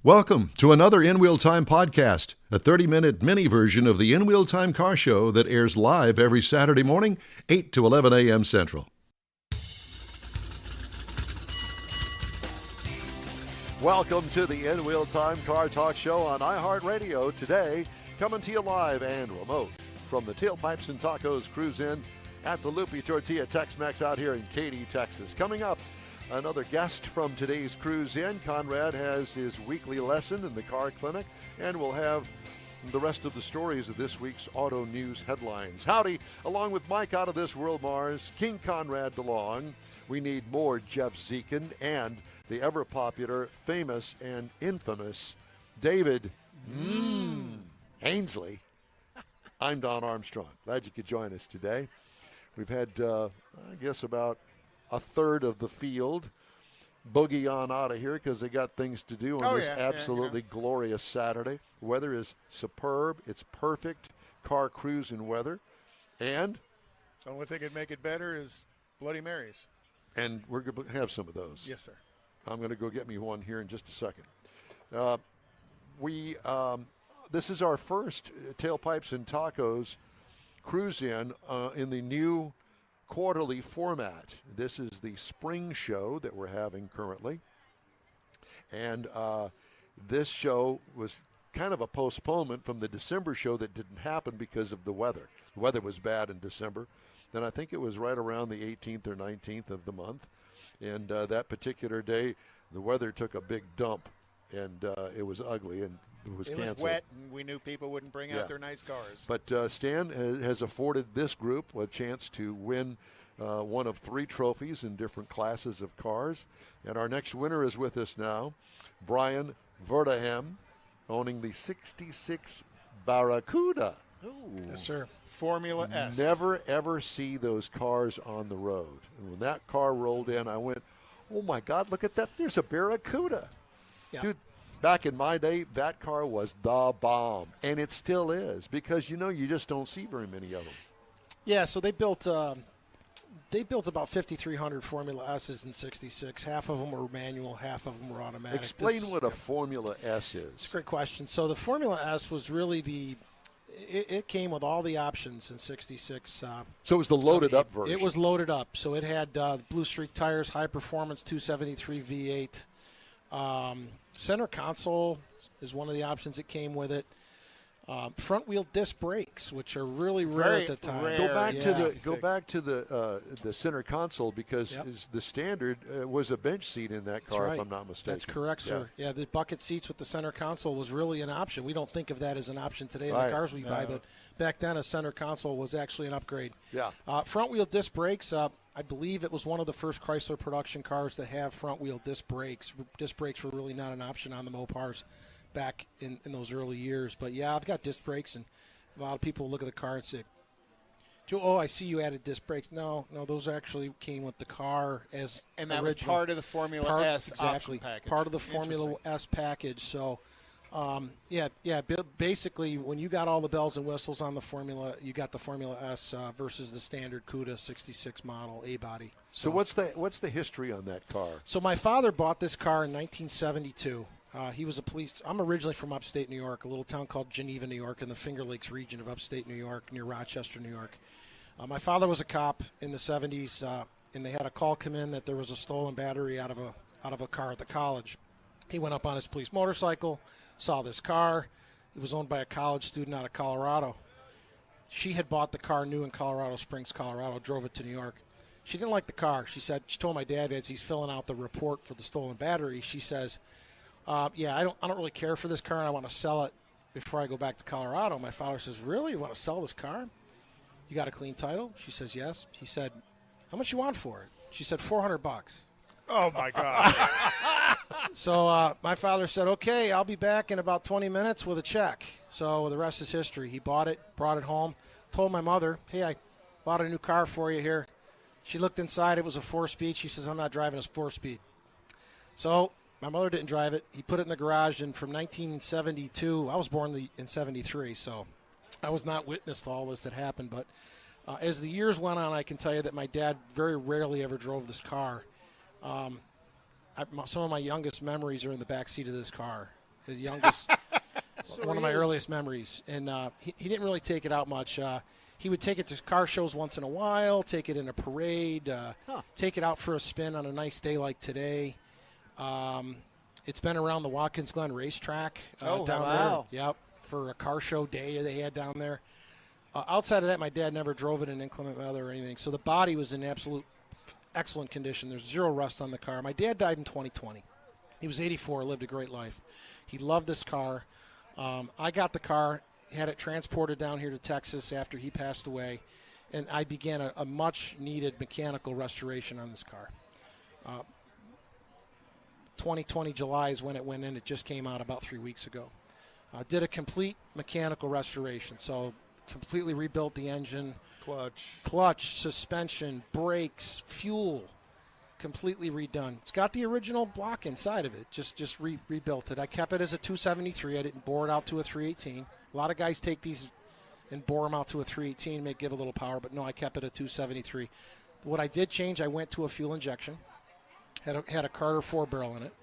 Welcome to another In Wheel Time podcast, a 30-minute mini version of the In Wheel Time car show that airs live every Saturday morning, 8 to 11 a.m. Central. Welcome to the In Wheel Time Car Talk Show on iHeartRadio. Today, coming to you live and remote from the Tailpipes and Tacos Cruise In at the Loopy Tortilla Tex-Mex out here in Katy, Texas. Coming up, another guest from today's Cruise In. Konrad has his weekly lesson in the car clinic, and we'll have the rest of the stories of this week's auto news headlines. Howdy, along with Mike out of this world, Mars, King Konrad DeLong. We need more Jeff Zekin and the ever-popular, famous, and infamous David Ainsley. I'm Don Armstrong. Glad you could join us today. We've had, I guess, about a third of the field boogie on out of here because they got things to do on this absolutely glorious Saturday. Weather is superb. It's perfect car cruising weather. And the only thing that'd make it better is Bloody Marys. And we're going to have some of those. Yes, sir. I'm going to go get me one here in just a second. This is our first Tailpipes and Tacos cruise in the new quarterly format. This is the spring show that we're having currently. And this show was kind of a postponement from the December show that didn't happen because of the weather. The weather was bad in December. Then I think it was right around the 18th or 19th of the month. And that particular day, the weather took a big dump, and it was ugly, and it was canceled. It was wet, and we knew people wouldn't bring out their nice cars. But Stan has afforded this group a chance to win one of 3 trophies in different classes of cars. And our next winner is with us now, Brain Verdehem, owning the 66 Barracuda. Ooh. Yes, sir. Formula S. Never, ever see those cars on the road. And when that car rolled in, I went, oh, my God, look at that. There's a Barracuda. Yeah. Dude, back in my day, that car was the bomb. And it still is because, you just don't see very many of them. Yeah, so they built about 5,300 Formula S's in 66. Half of them were manual, half of them were automatic. Explain what a Formula S is. It's a great question. So the Formula S was really it came with all the options in 66. So it was the loaded up version. It was loaded up. So it had Blue Streak tires, high performance 273 V8. Center console is one of the options that came with it. Front wheel disc brakes, which are really rare at the time. Go back to the center console because the standard was a bench seat in that car, if I'm not mistaken. That's correct, sir. Yeah, the bucket seats with the center console was really an option. We don't think of that as an option today in the cars we buy, but back then a center console was actually an upgrade. Yeah. Front wheel disc brakes. I believe it was one of the first Chrysler production cars to have front wheel disc brakes. Disc brakes were really not an option on the Mopars back in those early years. But, yeah, I've got disc brakes, and a lot of people look at the car and say, Joe, I see you added disc brakes. No, those actually came with the car as and that original. was part of the Formula S option package. Part of the Formula S package. So, basically when you got all the bells and whistles on the Formula, you got the Formula S versus the standard Cuda 66 model A-body. So what's the history on that car? So my father bought this car in 1972. He was a police. I'm originally from upstate New York, a little town called Geneva, New York, in the Finger Lakes region of upstate New York, near Rochester, New York. My father was a cop in the 70s, and they had a call come in that there was a stolen battery out of a car at the college. He went up on his police motorcycle, saw this car. It was owned by a college student out of Colorado. She had bought the car new in Colorado Springs, Colorado, drove it to New York. She didn't like the car. She told my dad as he's filling out the report for the stolen battery, she says, I don't really care for this car, and I want to sell it before I go back to Colorado. My father says, really? You want to sell this car? You got a clean title? She says, yes. He said, how much you want for it? She said, $400. Oh, my God. So my father said, okay, I'll be back in about 20 minutes with a check. So the rest is history. He bought it, brought it home, told my mother, hey, I bought a new car for you here. She looked inside. It was a 4-speed. She says, I'm not driving a 4-speed. So my mother didn't drive it. He put it in the garage, and from 1972, I was born in 73, so I was not witness to all this that happened. But as the years went on, I can tell you that my dad very rarely ever drove this car. Some of my youngest memories are in the back seat of this car. the youngest, one of my earliest memories. And he didn't really take it out much. He would take it to car shows once in a while, take it in a parade, take it out for a spin on a nice day like today. It's been around the Watkins Glen racetrack down there. Yep, for a car show day they had down there. Outside of that, my dad never drove it in inclement weather or anything. So the body was in absolute excellent condition. There's zero rust on the car. My dad died in 2020. He was 84, lived a great life. He loved this car. I got the car, had it transported down here to Texas after he passed away, and I began a much-needed mechanical restoration on this car. 2020 July is when it went in. It just came out about 3 weeks ago. Did a complete mechanical restoration, so completely rebuilt the engine. Clutch, suspension, brakes, fuel, completely redone. It's got the original block inside of it, just rebuilt it. I kept it as a 273. I didn't bore it out to a 318. A lot of guys take these and bore them out to a 318, may give a little power, but no, I kept it at 273. What I did change, I went to a fuel injection. Had a Carter 4-barrel in it.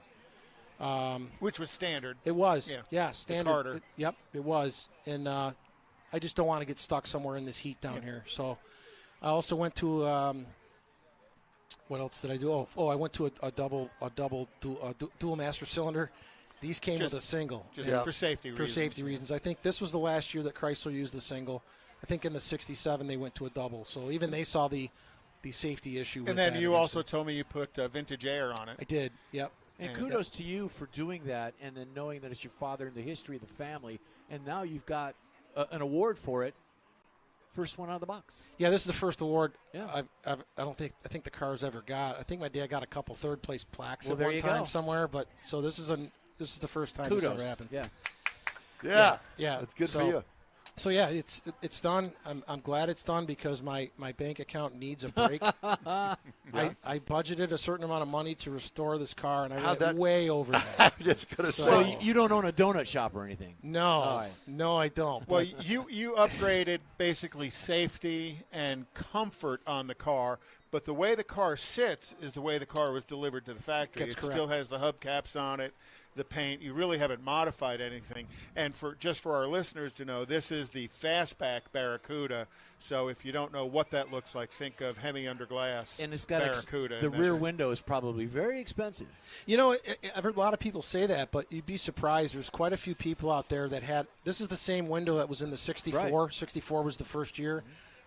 Which was standard. It was. Yeah, standard. Carter. Yep, it was. And I just don't want to get stuck somewhere in this heat down here. So I also went to what else did I do? Oh, I went to a dual master cylinder. These came with a single. For safety reasons. For safety reasons. I think this was the last year that Chrysler used the single. I think in the 67 they went to a double. So even they saw the safety issue with and then that you also eventually. told me you put vintage air on it. I did, yep. And kudos to you for doing that and then knowing that it's your father and the history of the family. And now you've got an award for it. First one out of the box. Yeah, this is the first award Yeah. I think the car's ever got. I think my dad got a couple third-place plaques Well, at there one you time go. somewhere. But so this is the first time Kudos. this ever happened. Yeah. Yeah. That's good for you. So yeah, it's done. I'm glad it's done because my bank account needs a break. I budgeted a certain amount of money to restore this car, and I went way over that. I'm just going to So say. you don't own a donut shop or anything? No, no, I don't. Well, But you upgraded basically safety and comfort on the car, but the way the car sits is the way the car was delivered to the factory. That's It correct. still has the hubcaps on it, the paint. You really haven't modified anything. And for our listeners to know, this is the fastback Barracuda. So if you don't know what that looks like, think of Hemi under glass And it's got Barracuda. the And rear that's- window is probably very expensive. You know, I've heard a lot of people say that, but you'd be surprised. There's quite a few people out there that had – this is the same window that was in the 64. Right. 64 was the first year.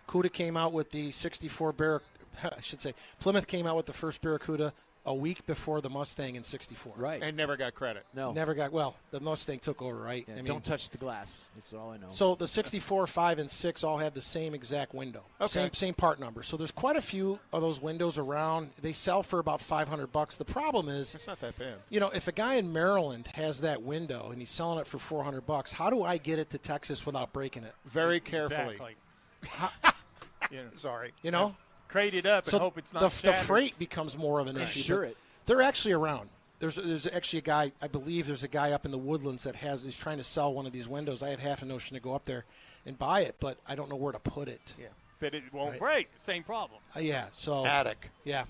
Cuda came out with the 64 I should say Plymouth came out with the first Barracuda a week before the Mustang in 64. Right. And never got credit. No. Never got – well, the Mustang took over, right? Yeah, I mean, don't touch the glass. That's all I know. So the 64, 5, and 6 all had the same exact window. Okay. Same part number. So there's quite a few of those windows around. They sell for about $500. The problem is, It's not that bad. you know, if a guy in Maryland has that window and he's selling it for $400, how do I get it to Texas without breaking it? Very carefully. Exactly. Sorry. You know? Crate it up and So hope it's not the shattered. freight becomes more of an issue. Sure but it. They're actually around. There's actually a guy, I believe there's a guy up in the Woodlands that he's trying to sell one of these windows. I have half a notion to go up there and buy it, but I don't know where to put it. Yeah. But it won't Right. break. Same problem. Yeah, so Attic. yeah,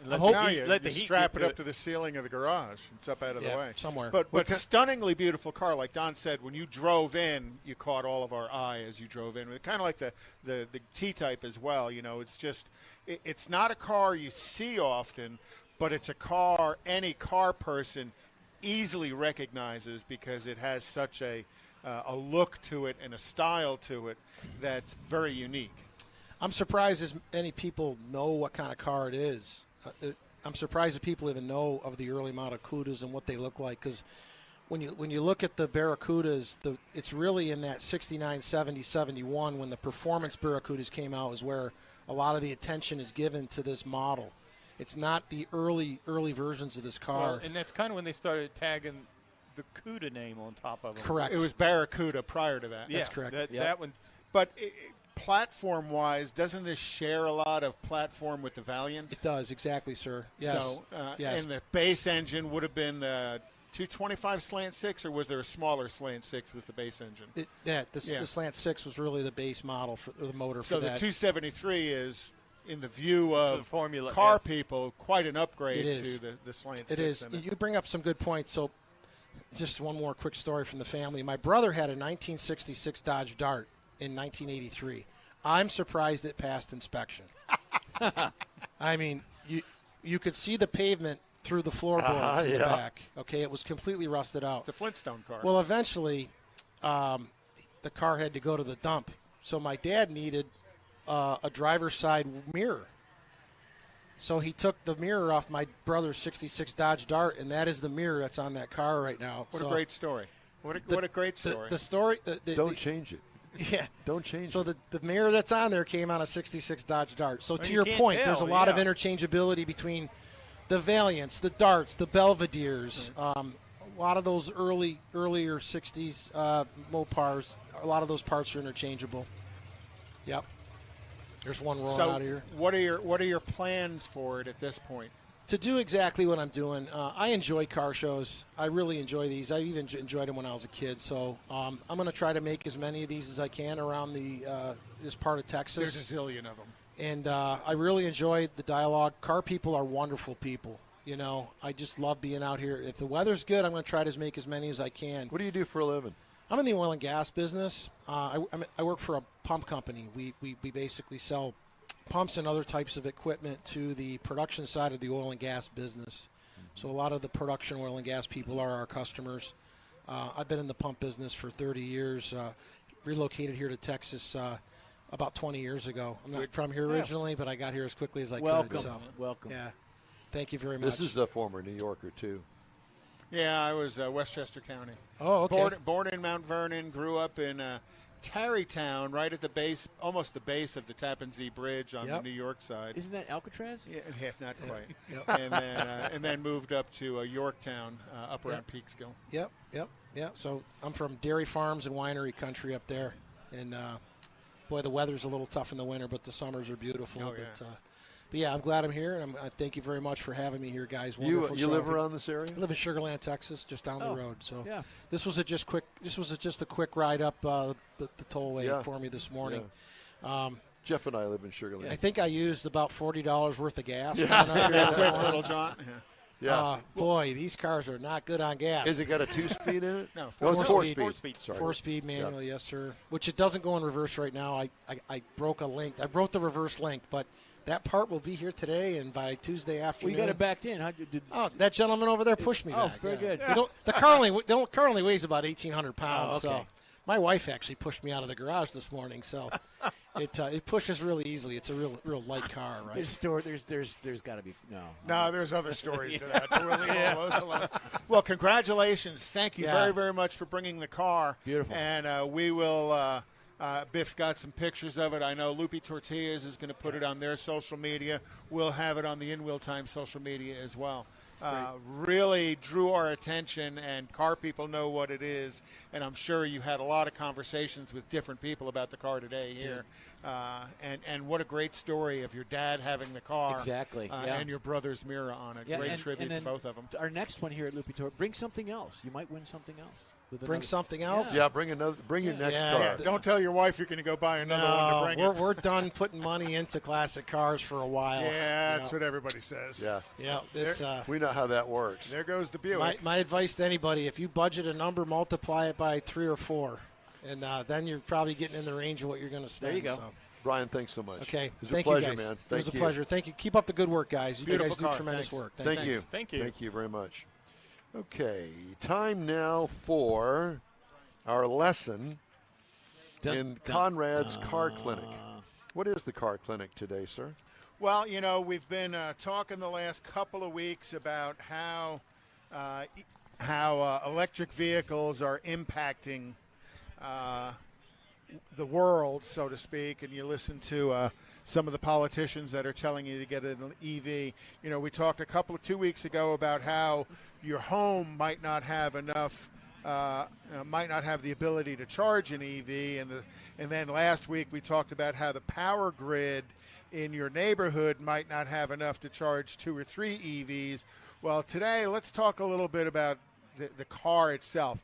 Let hope- the Now heat- you let the heat strap get it to up to the ceiling of the garage. It's up out of the Yeah, way. somewhere. But stunningly beautiful car. Like Don said, when you drove in, you caught all of our eye as you drove in. Kind of like the T-Type as well. You know, it's just it's not a car you see often, but it's a car any car person easily recognizes because it has such a look to it and a style to it that's very unique. I'm surprised as many people know what kind of car it is. I'm surprised that people even know of the early model Cudas and what they look like. Because when you look at the Barracudas, it's really in that 69, 70, 71 when the performance Barracudas came out is where a lot of the attention is given to this model. It's not the early versions of this car. Well, and that's kind of when they started tagging the Cuda name on top of them. Correct. It was Barracuda prior to that. Yeah, That's correct. That one's But platform-wise, doesn't this share a lot of platform with the Valiant? It does, exactly, sir. Yes. So, yes. and the base engine would have been the 225 slant 6, or was there a smaller slant 6 with the base engine? The Slant 6 was really the base model for the motor So for the that. 273 is, in the view It's a of Formula car S. people, quite an upgrade It is. to the slant 6. It is. in it. You bring up some good points. So just one more quick story from the family. My brother had a 1966 Dodge Dart in 1983. I'm surprised it passed inspection. I mean, you could see the pavement through the floorboards in the back. Okay, it was completely rusted out. It's a Flintstone car. Well, eventually, the car had to go to the dump. So my dad needed a driver's side mirror. So he took the mirror off my brother's 66 Dodge Dart, and that is the mirror that's on that car right now. What a great story. What a great story. The story. Don't change it. Yeah. Don't change it. So the mirror that's on there came on a 66 Dodge Dart. So Well, to you your can't point, tell, there's a lot of yeah. interchangeability between the Valiants, the Darts, the Belvederes, a lot of those earlier 60s Mopars. A lot of those parts are interchangeable. Yep. There's one rolling So out of here. what are your plans for it at this point? To do exactly what I'm doing, I enjoy car shows. I really enjoy these. I even enjoyed them when I was a kid. So I'm going to try to make as many of these as I can around this part of Texas. There's a zillion of them. And I really enjoyed the dialogue. Car people are wonderful people. You know, I just love being out here. If the weather's good, I'm going to try to make as many as I can. What do you do for a living? I'm in the oil and gas business. I work for a pump company. We basically sell pumps and other types of equipment to the production side of the oil and gas business. So a lot of the production oil and gas people are our customers. I've been in the pump business for 30 years. Relocated here to Texas about 20 years ago. I'm not from here originally, but I got here as quickly as I could. So, Welcome. yeah. Thank you very much. This is a former New Yorker, too. Yeah, I was Westchester County. Oh, okay. Born in Mount Vernon, grew up in Tarrytown, right at the base, almost the base of the Tappan Zee Bridge on the New York side. Isn't that Alcatraz? Yeah, not quite. Yep. And then moved up to Yorktown, up around Peekskill. Yep. So I'm from dairy farms and winery country up there, and boy, the weather's a little tough in the winter, but the summers are beautiful. Oh, yeah. But yeah, I'm glad I'm here, and I thank you very much for having me here, guys. You Wonderful live show. around this area? I live in Sugar Land, Texas, just down the road. So yeah. This was just a quick ride up the tollway for me this morning. Yeah. Jeff and I live in Sugar Land. I think I used about $40 worth of gas. Quick little John. Yeah. Boy, these cars are not good on gas. Has it got a 2-speed in it? No, it's 4-speed. 4-speed. Sorry. 4-speed manual, yes, sir. Which it doesn't go in reverse right now. I broke a link. I broke the reverse link, but that part will be here today, and by Tuesday afternoon. We got it backed in. That gentleman over there pushed me back. Very good. The car only weighs about 1,800 pounds. okay. So my wife actually pushed me out of the garage this morning, so it pushes really easily. It's a real light car, right? There's got to be No, there's other stories to that. We'll leave all those alone. Well, congratulations. Thank you very, very much for bringing the car. Beautiful. And we will Biff's got some pictures of it. I know Loopy Tortillas is going to put it on their social media. We'll have it on the In Wheel Time social media as well. Really drew our attention, and car people know what it is. And I'm sure you had a lot of conversations with different people about the car today here. And what a great story of your dad having the car. Exactly. And your brother's mirror on it. Great tribute to both of them. Our next one here at Loopy Tour, bring something else. You might win something else. Bring something else? Yeah, bring your next car. Yeah, don't tell your wife you're going to go buy another one to bring it. We're done putting money into classic cars for a while. Yeah, that's what everybody says. Yeah. We know how that works. There goes the Buick. My advice to anybody, if you budget a number, multiply it by 3 or 4, and then you're probably getting in the range of what you're going to spend. There you go. So. Brian, thanks so much. Okay. It's Thank a pleasure, you guys. man. It was a pleasure. Thank you. Keep up the good work, guys. You Beautiful guys do car. tremendous Thanks. work. Thank you. Thank you. Thank you very much. Okay, time now for our lesson in Konrad's Car Clinic. What is the Car Clinic today, sir? Well, we've been talking the last couple of weeks about how electric vehicles are impacting the world, so to speak, and you listen to some of the politicians that are telling you to get an EV. We talked 2 weeks ago about how your home might not have enough, might not have the ability to charge an EV, and then last week we talked about how the power grid in your neighborhood might not have enough to charge 2 or 3 EVs. Well, today let's talk a little bit about the car itself.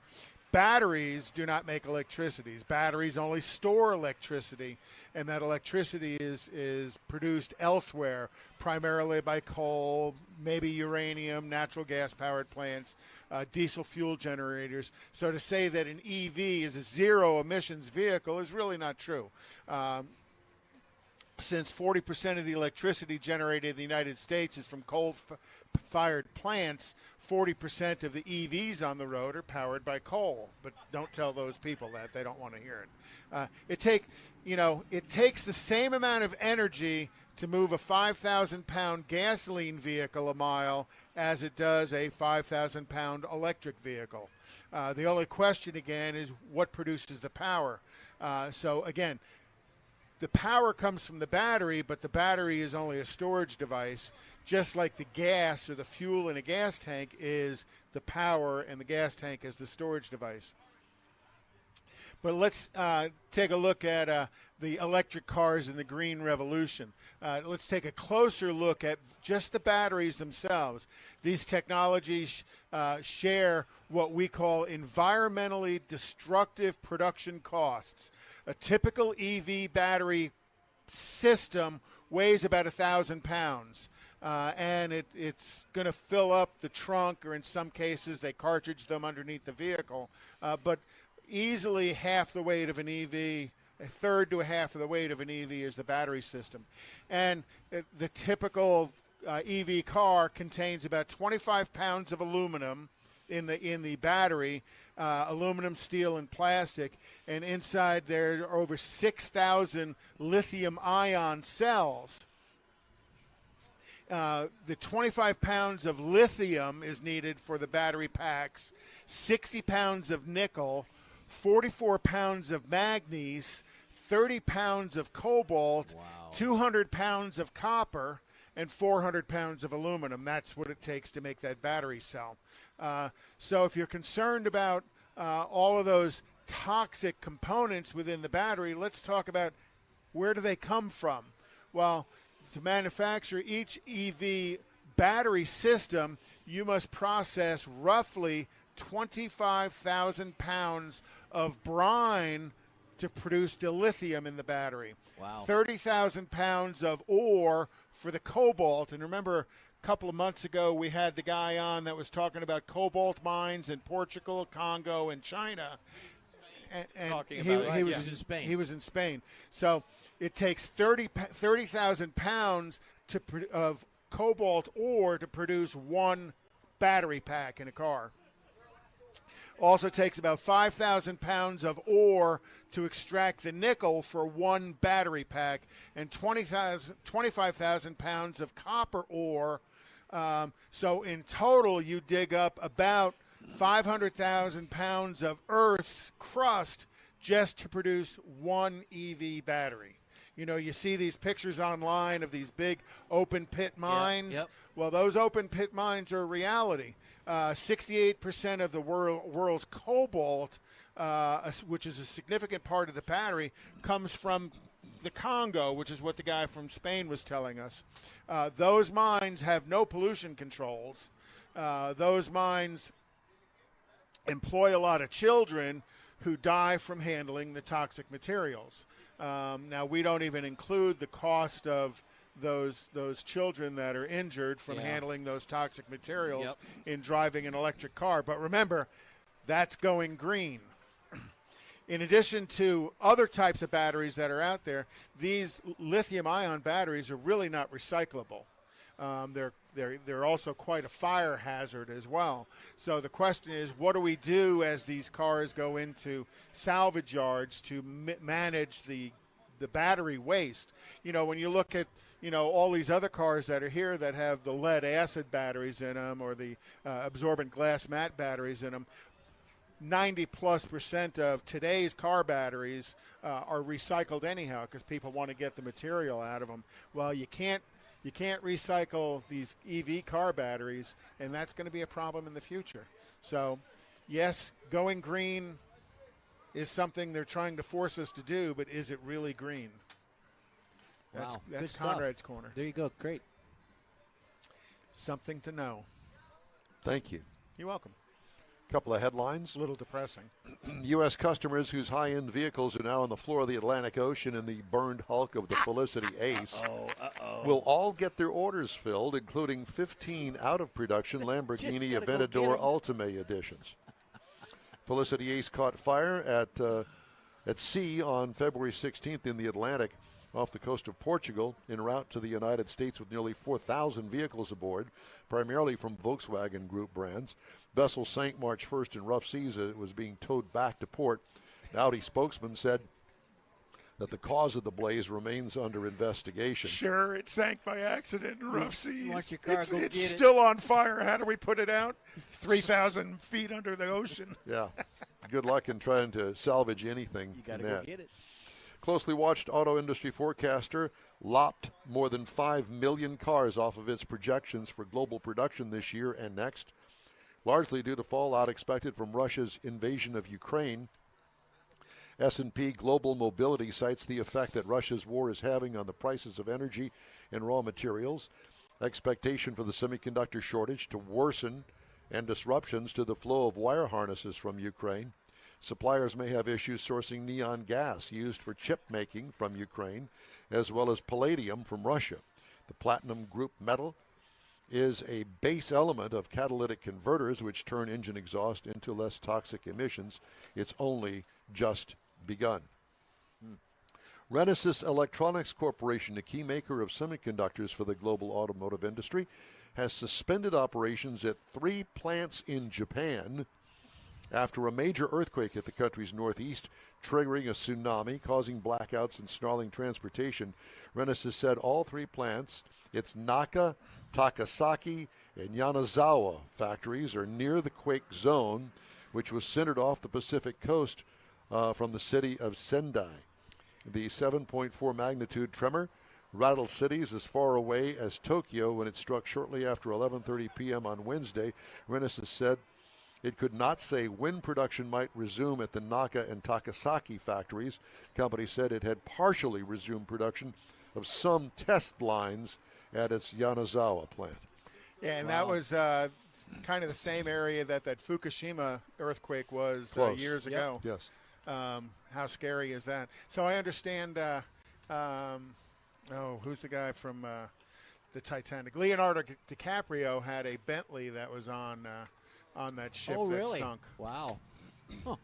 Batteries do not make electricity. Batteries only store electricity, and that electricity is produced elsewhere, primarily by coal, maybe uranium, natural gas-powered plants, diesel fuel generators. So to say that an EV is a zero-emissions vehicle is really not true. Since 40% of the electricity generated in the United States is from coal-fired plants, 40% of the EVs on the road are powered by coal. But don't tell those people that; they don't want to hear it. It takes the same amount of energy to move a 5,000-pound gasoline vehicle a mile as it does a 5,000-pound electric vehicle. The only question again is what produces the power. So again, the power comes from the battery, but the battery is only a storage device, just like the gas or the fuel in a gas tank is the power and the gas tank is the storage device. But let's take a look at the electric cars in the green revolution. Let's take a closer look at just the batteries themselves. These technologies share what we call environmentally destructive production costs. A typical EV battery system weighs about 1,000 pounds. And it's going to fill up the trunk, or in some cases they cartridge them underneath the vehicle. But easily half the weight of an EV, a third to a half of the weight of an EV is the battery system. And the typical EV car contains about 25 pounds of aluminum in the battery, aluminum, steel, and plastic. And inside there are over 6,000 lithium-ion cells. The 25 pounds of lithium is needed for the battery packs, 60 pounds of nickel, 44 pounds of manganese, 30 pounds of cobalt, 200 pounds of copper, and 400 pounds of aluminum. That's what it takes to make that battery cell. So if you're concerned about all of those toxic components within the battery, let's talk about where do they come from. Well, to manufacture each EV battery system, you must process roughly 25,000 pounds of brine to produce the lithium in the battery. Wow. 30,000 pounds of ore for the cobalt. And remember, a couple of months ago, we had the guy on that was talking about cobalt mines in Portugal, Congo, and China. And he was in Spain. He was in Spain. So it takes 30,000 pounds of cobalt ore to produce one battery pack in a car. Also takes about 5,000 pounds of ore to extract the nickel for one battery pack, and 25,000 pounds of copper ore. So in total, you dig up about 500,000 pounds of Earth's crust just to produce one EV battery. You know, you see these pictures online of these big open pit mines. Yep. Well, those open pit mines are a reality. 68% of the world's cobalt, which is a significant part of the battery, comes from the Congo, which is what the guy from Spain was telling us. Those mines have no pollution controls. Those mines employ a lot of children who die from handling the toxic materials. Now, we don't even include the cost of those children that are injured from handling those toxic materials in driving an electric car. But remember, that's going green. In addition to other types of batteries that are out there, these lithium-ion batteries are really not recyclable. They're also quite a fire hazard as well. So the question is, what do we do as these cars go into salvage yards to manage the battery waste? You know, when you look at all these other cars that are here that have the lead acid batteries in them or the absorbent glass mat batteries in them, 90+% of today's car batteries are recycled anyhow because people want to get the material out of them. Well, you can't recycle these EV car batteries, and that's going to be a problem in the future. So, yes, going green is something they're trying to force us to do, but is it really green? That's Konrad's Corner. There you go. Great. Something to know. Thank you. You're welcome. Couple of headlines. A little depressing. U.S. customers whose high-end vehicles are now on the floor of the Atlantic Ocean in the burned hulk of the Felicity Ace will all get their orders filled, including 15 out-of-production Lamborghini Aventador Ultime editions. Felicity Ace caught fire at sea on February 16th in the Atlantic off the coast of Portugal en route to the United States with nearly 4,000 vehicles aboard, primarily from Volkswagen Group brands. Vessel sank March 1st in rough seas as it was being towed back to port. An Audi spokesman said that the cause of the blaze remains under investigation. Sure, it sank by accident in rough seas. Want your car, It's still on fire. How do we put it out? 3,000 feet under the ocean. Yeah. Good luck in trying to salvage anything. You got to in go that. get it. Closely watched auto industry forecaster lopped more than 5 million cars off of its projections for global production this year and next, largely due to fallout expected from Russia's invasion of Ukraine. S&P Global Mobility cites the effect that Russia's war is having on the prices of energy and raw materials, expectation for the semiconductor shortage to worsen, and disruptions to the flow of wire harnesses from Ukraine. Suppliers may have issues sourcing neon gas used for chip making from Ukraine, as well as palladium from Russia. The platinum group metal is a base element of catalytic converters, which turn engine exhaust into less toxic emissions. It's only just begun. Renesas Electronics Corporation, a key maker of semiconductors for the global automotive industry, has suspended operations at 3 plants in Japan after a major earthquake at the country's northeast, triggering a tsunami, causing blackouts and snarling transportation. Renesas said all 3 plants, its Naka, Takasaki, and Yanazawa factories, are near the quake zone, which was centered off the Pacific coast from the city of Sendai. The 7.4 magnitude tremor rattled cities as far away as Tokyo when it struck shortly after 11:30 p.m. on Wednesday. Renesas said it could not say when production might resume at the Naka and Takasaki factories. The company said it had partially resumed production of some test lines at its Yanazawa plant. Yeah, and that was kind of the same area that Fukushima earthquake was years ago. Yes. How scary is that? So I understand, who's the guy from the Titanic? Leonardo DiCaprio had a Bentley that was on that ship that sunk. Wow. Huh.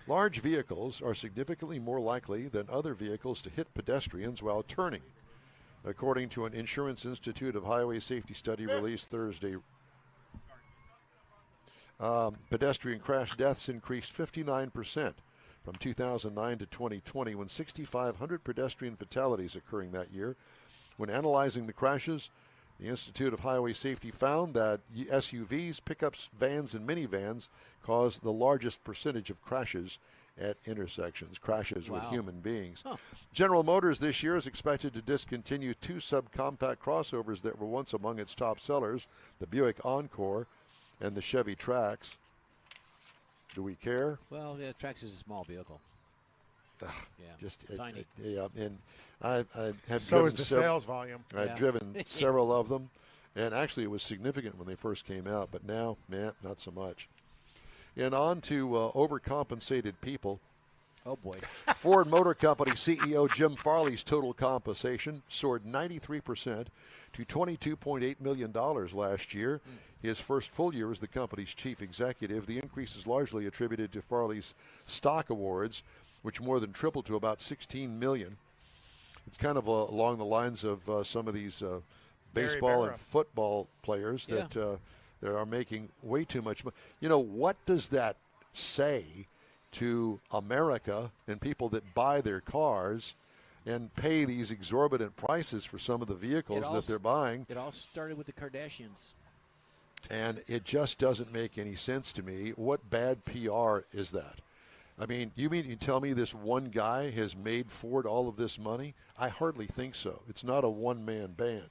Large vehicles are significantly more likely than other vehicles to hit pedestrians while turning, according to an Insurance Institute of Highway Safety study released Thursday. Pedestrian crash deaths increased 59% from 2009 to 2020, when 6,500 pedestrian fatalities occurring that year. When analyzing the crashes, the Institute of Highway Safety found that SUVs, pickups, vans, and minivans caused the largest percentage of crashes at intersections, crashes with human beings. Huh. General Motors this year is expected to discontinue 2 subcompact crossovers that were once among its top sellers, the Buick Encore and the Chevy Trax. Do we care? Well, yeah, Trax is a small vehicle. Just tiny. And I have So driven is the sales volume. I've driven several of them, and actually it was significant when they first came out, but now, man, not so much. And on to overcompensated people. Oh, boy. Ford Motor Company CEO Jim Farley's total compensation soared 93% to $22.8 million last year. His first full year as the company's chief executive. The increase is largely attributed to Farley's stock awards, which more than tripled to about $16 million. It's kind of along the lines of some of these baseball and football players that are making way too much money. You know, what does that say to America and people that buy their cars and pay these exorbitant prices for some of the vehicles that they're buying? It all started with the Kardashians. And it just doesn't make any sense to me. What bad PR is that? I mean, you tell me this one guy has made Ford all of this money? I hardly think so. It's not a one-man band.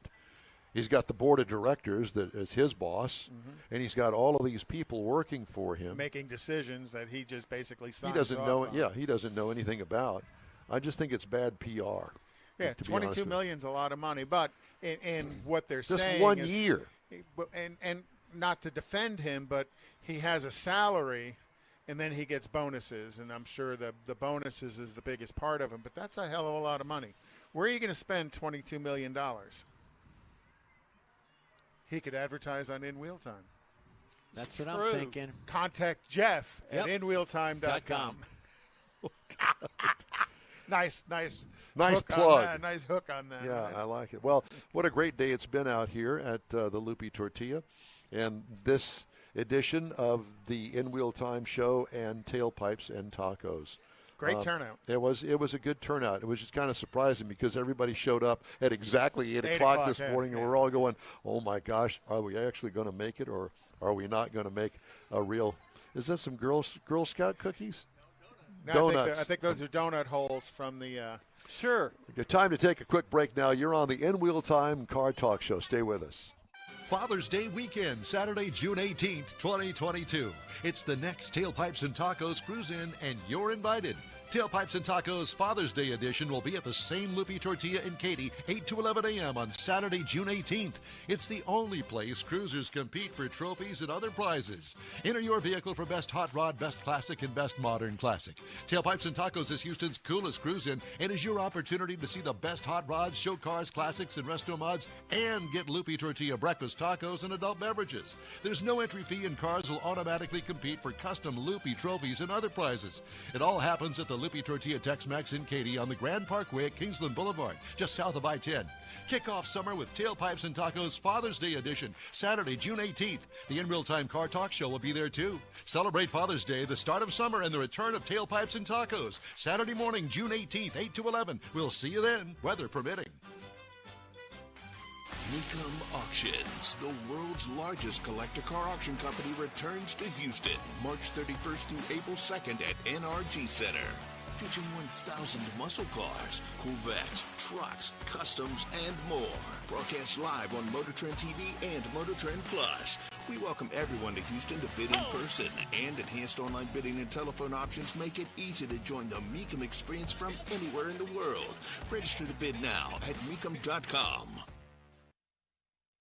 He's got the board of directors that is his boss, and he's got all of these people working for him, making decisions that he just basically signs he doesn't off know. on. Yeah, he doesn't know anything about. I just think it's bad PR. Yeah, $22 million is a lot of money, but in what they're just saying, one year. And not to defend him, but he has a salary, and then he gets bonuses, and I'm sure the bonuses is the biggest part of him, but that's a hell of a lot of money. Where are you going to spend $22 million? He could advertise on In Wheel Time. That's what I'm thinking. Contact Jeff at inwheeltime.com. Nice plug. Nice hook on that. Yeah, I like it. Well, what a great day it's been out here at the Loopy Tortilla. And this edition of the In Wheel Time show and Tailpipes and Tacos. Great turnout. It was a good turnout. It was just kind of surprising because everybody showed up at exactly 8 o'clock this morning, and we're all going, oh, my gosh, are we actually going to make it, or are we not going to make a real – is that some Girl Scout cookies? No, Donuts. I think those are donut holes from the Sure. Okay, time to take a quick break now. You're on the In Wheel Time Car Talk Show. Stay with us. Father's Day weekend, Saturday, June 18th, 2022. It's the next Tailpipes and Tacos Cruise In, and you're invited. Tailpipes and Tacos Father's Day edition will be at the same Loopy Tortilla in Katy, 8 to 11 a.m. on Saturday, June 18th. It's the only place cruisers compete for trophies and other prizes. Enter your vehicle for Best Hot Rod, Best Classic, and Best Modern Classic. Tailpipes and Tacos is Houston's coolest cruise-in and is your opportunity to see the best hot rods, show cars, classics, and resto mods, and get Loopy Tortilla breakfast tacos and adult beverages. There's no entry fee, and cars will automatically compete for custom Loopy trophies and other prizes. It all happens at the Loopy Tortilla Tex-Mex in Katy on the Grand Parkway at Kingsland Boulevard, just south of I-10. Kick off summer with Tailpipes and Tacos Father's Day edition, Saturday, June 18th. The In Real Time Car Talk Show will be there too. Celebrate Father's Day, the start of summer, and the return of Tailpipes and Tacos. Saturday morning, June 18th, 8 to 11. We'll see you then, weather permitting. Mecum Auctions, the world's largest collector car auction company, returns to Houston March 31st through April 2nd at NRG Center. Featuring 1,000 muscle cars, Corvettes, trucks, customs, and more. Broadcast live on Motor Trend TV and Motor Trend Plus. We welcome everyone to Houston to bid in person, and enhanced online bidding and telephone options make it easy to join the Mecum experience from anywhere in the world. Register to bid now at Mecum.com.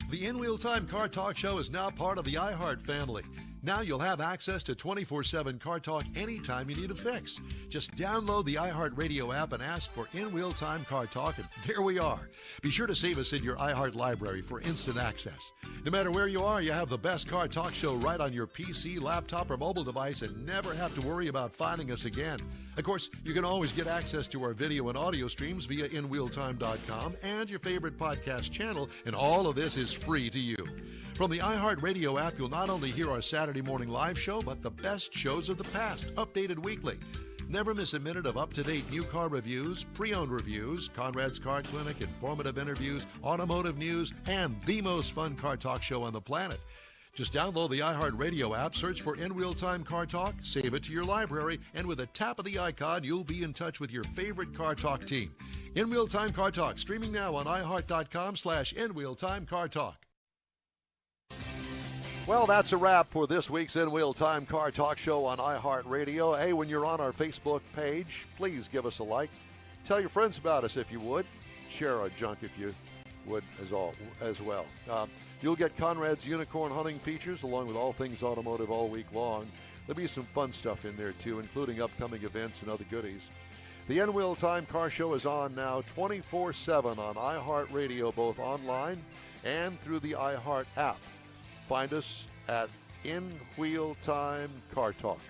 The In Wheel Time Car Talk Show is now part of the iHeart family. Now you'll have access to 24/7 Car Talk anytime you need a fix. Just download the iHeart Radio app and ask for In Wheel Time Car Talk, and there we are. Be sure to save us in your iHeart library for instant access. No matter where you are, you have the best Car Talk Show right on your PC, laptop, or mobile device and never have to worry about finding us again. Of course, you can always get access to our video and audio streams via InWheelTime.com and your favorite podcast channel, and all of this is free to you. From the iHeart Radio app, you'll not only hear our Saturday morning live show, but the best shows of the past, updated weekly. Never miss a minute of up-to-date new car reviews, pre-owned reviews, Konrads Car Clinic, informative interviews, automotive news, and the most fun car talk show on the planet. Just download the iHeart Radio app, search for In Real Time Car Talk, save it to your library, and with a tap of the icon, you'll be in touch with your favorite Car Talk team. In Real Time Car Talk, streaming now on iHeart.com/InWheelTimeCarTalk. Well, that's a wrap for this week's In Wheel Time Car Talk Show on iHeartRadio. Hey, when you're on our Facebook page, please give us a like. Tell your friends about us if you would. Share our junk if you would as well. You'll get Konrad's unicorn hunting features along with all things automotive all week long. There'll be some fun stuff in there too, including upcoming events and other goodies. The In Wheel Time Car Show is on now 24/7 on iHeartRadio, both online and through the iHeart app. Find us at In Wheel Time Car Talk.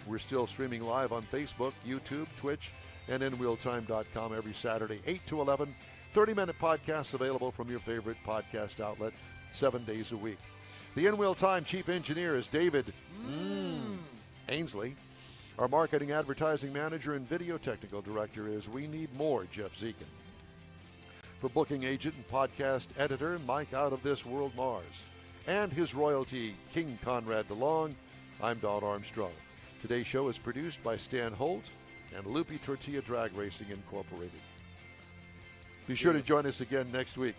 We're still streaming live on Facebook, YouTube, Twitch, and InWheelTime.com every Saturday, 8 to 11. 30-minute podcasts available from your favorite podcast outlet 7 days a week. The In Wheel Time Chief Engineer is David Ainsley. Our Marketing Advertising Manager and Video Technical Director is We Need More, Jeff Zekin. For Booking Agent and Podcast Editor, Mike Out of This World Mars. And his royalty, King Konrad DeLong, I'm Don Armstrong. Today's show is produced by Stan Holt and Loopy Tortilla Drag Racing Incorporated. Be sure to join us again next week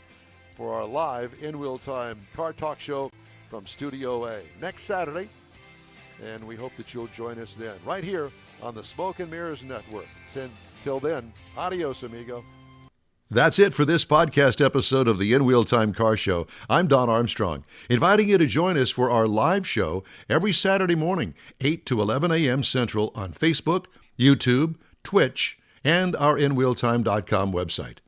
for our live In Wheel Time Car Talk Show from Studio A next Saturday, and we hope that you'll join us then, right here on the Smoke and Mirrors Network. Till then, adios, amigo. That's it for this podcast episode of the In Wheel Time Car Show. I'm Don Armstrong, inviting you to join us for our live show every Saturday morning, 8 to 11 a.m. Central on Facebook, YouTube, Twitch, and our InWheelTime.com website.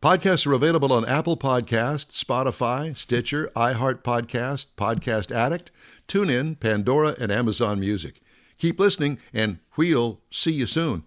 Podcasts are available on Apple Podcasts, Spotify, Stitcher, iHeart Podcast, Podcast Addict, TuneIn, Pandora, and Amazon Music. Keep listening, and we'll see you soon.